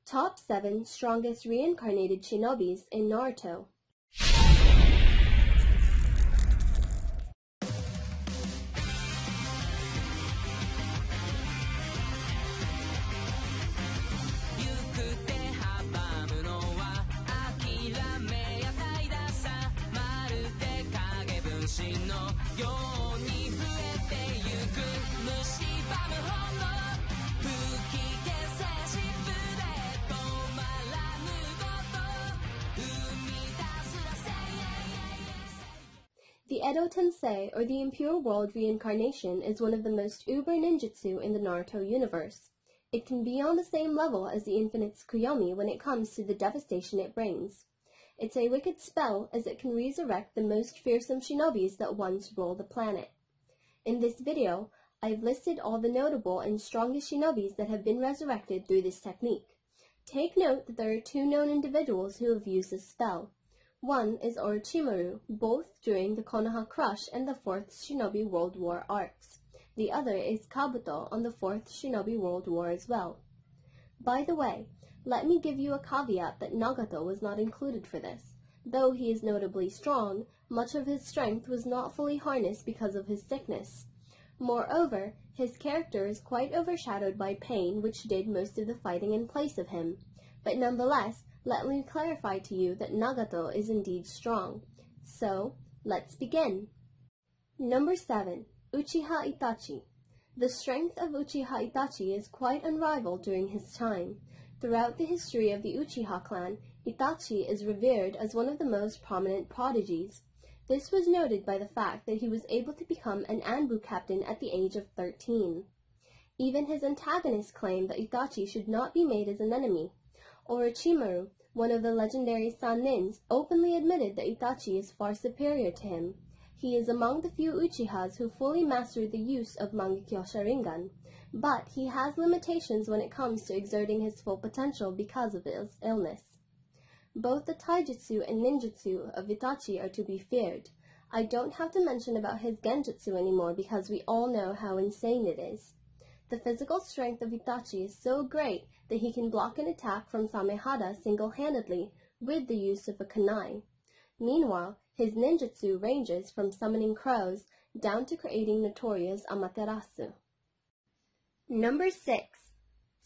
Top 7 Strongest Reincarnated Shinobis in Naruto. The Edo Tensei, or the Impure World Reincarnation, is one of the most uber ninjutsu in the Naruto universe. It can be on the same level as the Infinite Tsukuyomi when it comes to the devastation it brings. It's a wicked spell, as it can resurrect the most fearsome shinobis that once ruled the planet. In this video, I've listed all the notable and strongest shinobis that have been resurrected through this technique. Take note that there are 2 known individuals who have used this spell. One is Orochimaru, both during the Konoha Crush and the 4th Shinobi World War arcs. The other is Kabuto on the 4th Shinobi World War as well. By the way, let me give you a caveat that Nagato was not included for this. Though he is notably strong, much of his strength was not fully harnessed because of his sickness. Moreover, his character is quite overshadowed by Pain, which did most of the fighting in place of him. But nonetheless, let me clarify to you that Nagato is indeed strong. So, let's begin. Number 7. Uchiha Itachi. The strength of Uchiha Itachi is quite unrivaled during his time. Throughout the history of the Uchiha clan, Itachi is revered as one of the most prominent prodigies. This was noted by the fact that he was able to become an Anbu captain at the age of 13. Even his antagonists claim that Itachi should not be made as an enemy. Orochimaru, one of the legendary Sannins, openly admitted that Itachi is far superior to him. He is among the few Uchihas who fully mastered the use of Mangekyo Sharingan, but he has limitations when it comes to exerting his full potential because of his illness. Both the taijutsu and ninjutsu of Itachi are to be feared. I don't have to mention about his genjutsu anymore because we all know how insane it is. The physical strength of Itachi is so great that he can block an attack from Samehada single-handedly with the use of a kunai. Meanwhile, his ninjutsu ranges from summoning crows down to creating notorious Amaterasu. Number 6.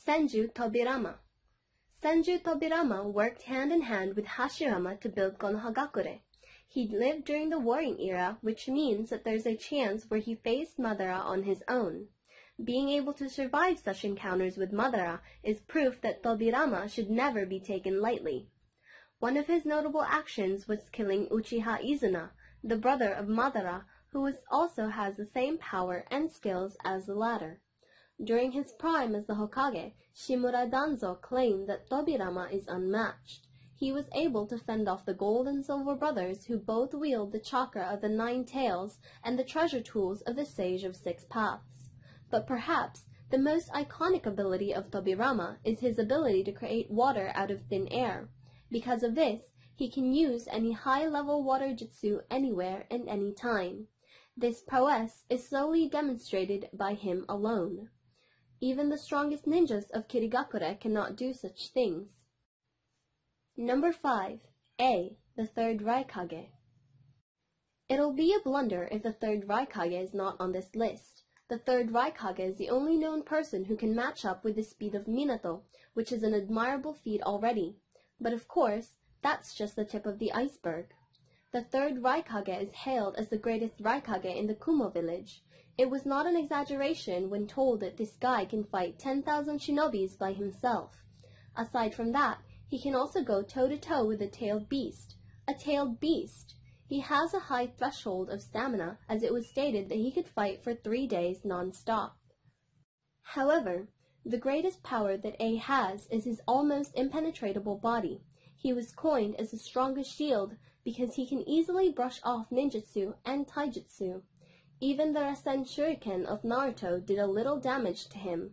Senju Tobirama. Senju Tobirama worked hand-in-hand with Hashirama to build Konohagakure. He lived during the Warring Era, which means that there's a chance where he faced Madara on his own. Being able to survive such encounters with Madara is proof that Tobirama should never be taken lightly. One of his notable actions was killing Uchiha Izuna, the brother of Madara, who also has the same power and skills as the latter. During his prime as the Hokage, Shimura Danzo claimed that Tobirama is unmatched. He was able to fend off the Gold and Silver brothers, who both wield the chakra of the 9 tails and the treasure tools of the Sage of 6 Paths. But perhaps the most iconic ability of Tobirama is his ability to create water out of thin air. Because of this, he can use any high-level water jutsu anywhere and any time. This prowess is solely demonstrated by him alone. Even the strongest ninjas of Kirigakure cannot do such things. Number 5. A. The 3rd Raikage. It'll be a blunder if the 3rd Raikage is not on this list. The 3rd Raikage is the only known person who can match up with the speed of Minato, which is an admirable feat already. But of course, that's just the tip of the iceberg. The 3rd Raikage is hailed as the greatest Raikage in the Kumo village. It was not an exaggeration when told that this guy can fight 10,000 shinobis by himself. Aside from that, he can also go toe-to-toe with a tailed beast. A tailed beast! He has a high threshold of stamina, as it was stated that he could fight for 3 days non-stop. However, the greatest power that A has is his almost impenetrable body. He was coined as the strongest shield because he can easily brush off ninjutsu and taijutsu. Even the Rasen Shuriken of Naruto did a little damage to him.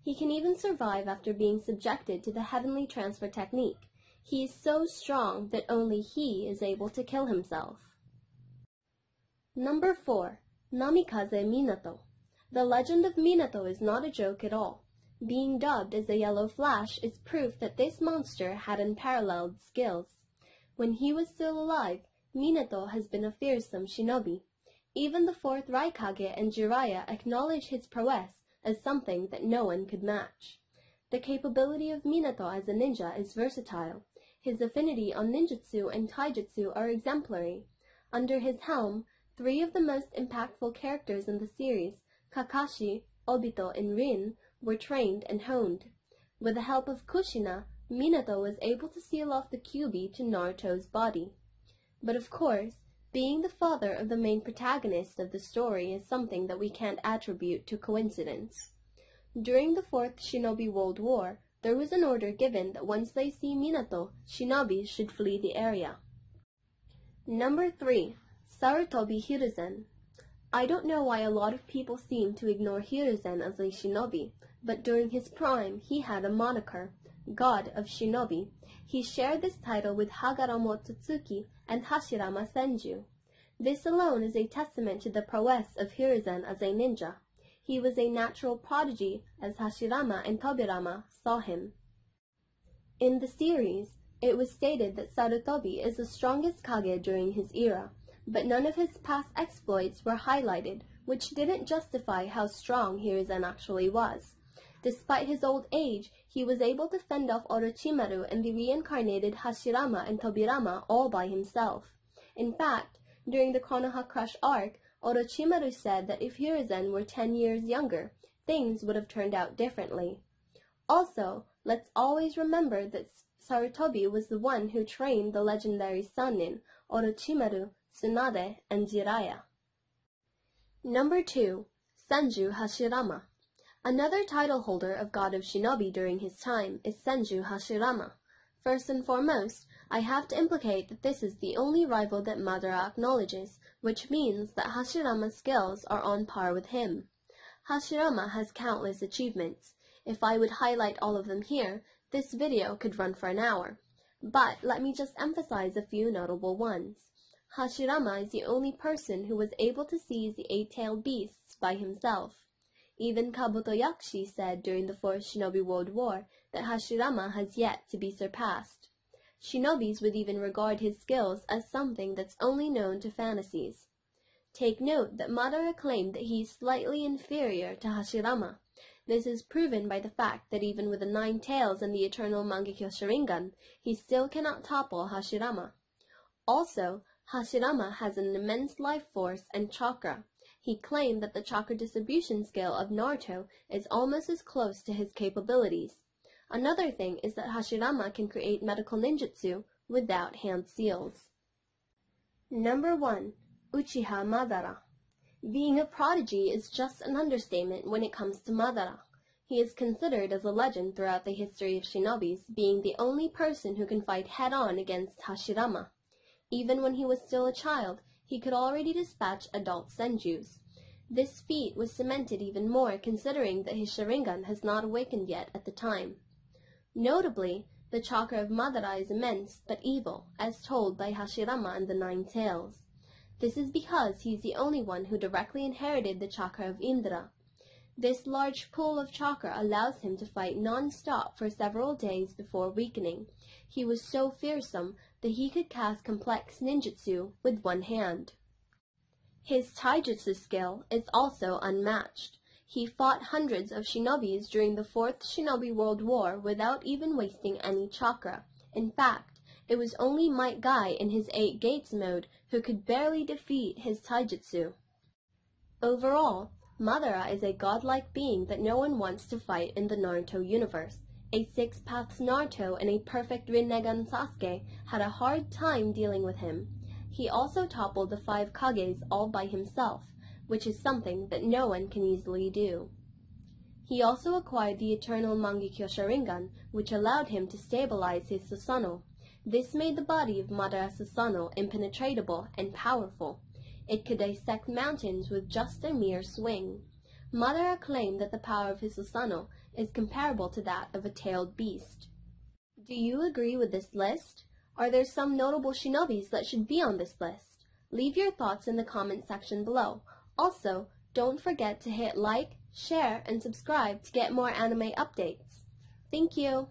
He can even survive after being subjected to the heavenly transfer technique. He is so strong that only he is able to kill himself. Number 4. Namikaze Minato. The legend of Minato is not a joke at all. Being dubbed as the Yellow Flash is proof that this monster had unparalleled skills. When he was still alive, Minato has been a fearsome shinobi. Even the fourth Raikage and Jiraiya acknowledge his prowess as something that no one could match. The capability of Minato as a ninja is versatile. His affinity on ninjutsu and taijutsu are exemplary. Under his helm, 3 of the most impactful characters in the series, Kakashi, Obito, and Rin, were trained and honed. With the help of Kushina, Minato was able to seal off the Kyuubi to Naruto's body. But of course, being the father of the main protagonist of the story is something that we can't attribute to coincidence. During the Fourth Shinobi World War, there was an order given that once they see Minato, shinobi should flee the area. Number 3. Sarutobi Hiruzen. I don't know why a lot of people seem to ignore Hiruzen as a shinobi, but during his prime he had a moniker, God of Shinobi. He shared this title with Hagoromo Tsutsuki and Hashirama Senju. This alone is a testament to the prowess of Hiruzen as a ninja. He was a natural prodigy, as Hashirama and Tobirama saw him. In the series, it was stated that Sarutobi is the strongest Kage during his era, but none of his past exploits were highlighted, which didn't justify how strong Hiruzen actually was. Despite his old age, he was able to fend off Orochimaru and the reincarnated Hashirama and Tobirama all by himself. In fact, during the Konoha Crush arc, Orochimaru said that if Hiruzen were 10 years younger, things would have turned out differently. Also, let's always remember that Sarutobi was the one who trained the legendary Sannin, Orochimaru, Tsunade, and Jiraiya. Number 2. Senju Hashirama. Another title holder of God of Shinobi during his time is Senju Hashirama. First and foremost, I have to implicate that this is the only rival that Madara acknowledges, which means that Hashirama's skills are on par with him. Hashirama has countless achievements. If I would highlight all of them here, this video could run for an hour. But let me just emphasize a few notable ones. Hashirama is the only person who was able to seize the 8-tailed beasts by himself. Even Kabuto Yakushi said during the Fourth Shinobi World War that Hashirama has yet to be surpassed. Shinobis would even regard his skills as something that's only known to fantasies. Take note that Madara claimed that he is slightly inferior to Hashirama. This is proven by the fact that even with the 9 tails and the eternal Mangekyo Sharingan, he still cannot topple Hashirama. Also, Hashirama has an immense life force and chakra. He claimed that the chakra distribution skill of Naruto is almost as close to his capabilities. Another thing is that Hashirama can create medical ninjutsu without hand seals. Number 1. Uchiha Madara. Being a prodigy is just an understatement when it comes to Madara. He is considered as a legend throughout the history of shinobis, being the only person who can fight head-on against Hashirama. Even when he was still a child, he could already dispatch adult Senjus. This feat was cemented even more considering that his Sharingan has not awakened yet at the time. Notably, the chakra of Madara is immense but evil, as told by Hashirama and the 9 tails. This is because he is the only one who directly inherited the chakra of Indra. This large pool of chakra allows him to fight non-stop for several days before weakening. He was so fearsome that he could cast complex ninjutsu with one hand. His taijutsu skill is also unmatched. He fought hundreds of shinobis during the Fourth Shinobi World War without even wasting any chakra. In fact, it was only Might Guy in his 8 Gates mode who could barely defeat his taijutsu. Overall, Madara is a godlike being that no one wants to fight in the Naruto universe. A 6 Paths Naruto and a perfect Rinnegan Sasuke had a hard time dealing with him. He also toppled the 5 Kages all by himself, which is something that no one can easily do. He also acquired the eternal Mangekyo Sharingan, which allowed him to stabilize his Susanoo. This made the body of Madara Susanoo impenetrable and powerful. It could dissect mountains with just a mere swing. Madara claimed that the power of his Susanoo is comparable to that of a tailed beast. Do you agree with this list? Are there some notable shinobis that should be on this list? Leave your thoughts in the comment section below. Also, don't forget to hit like, share, and subscribe to get more anime updates. Thank you!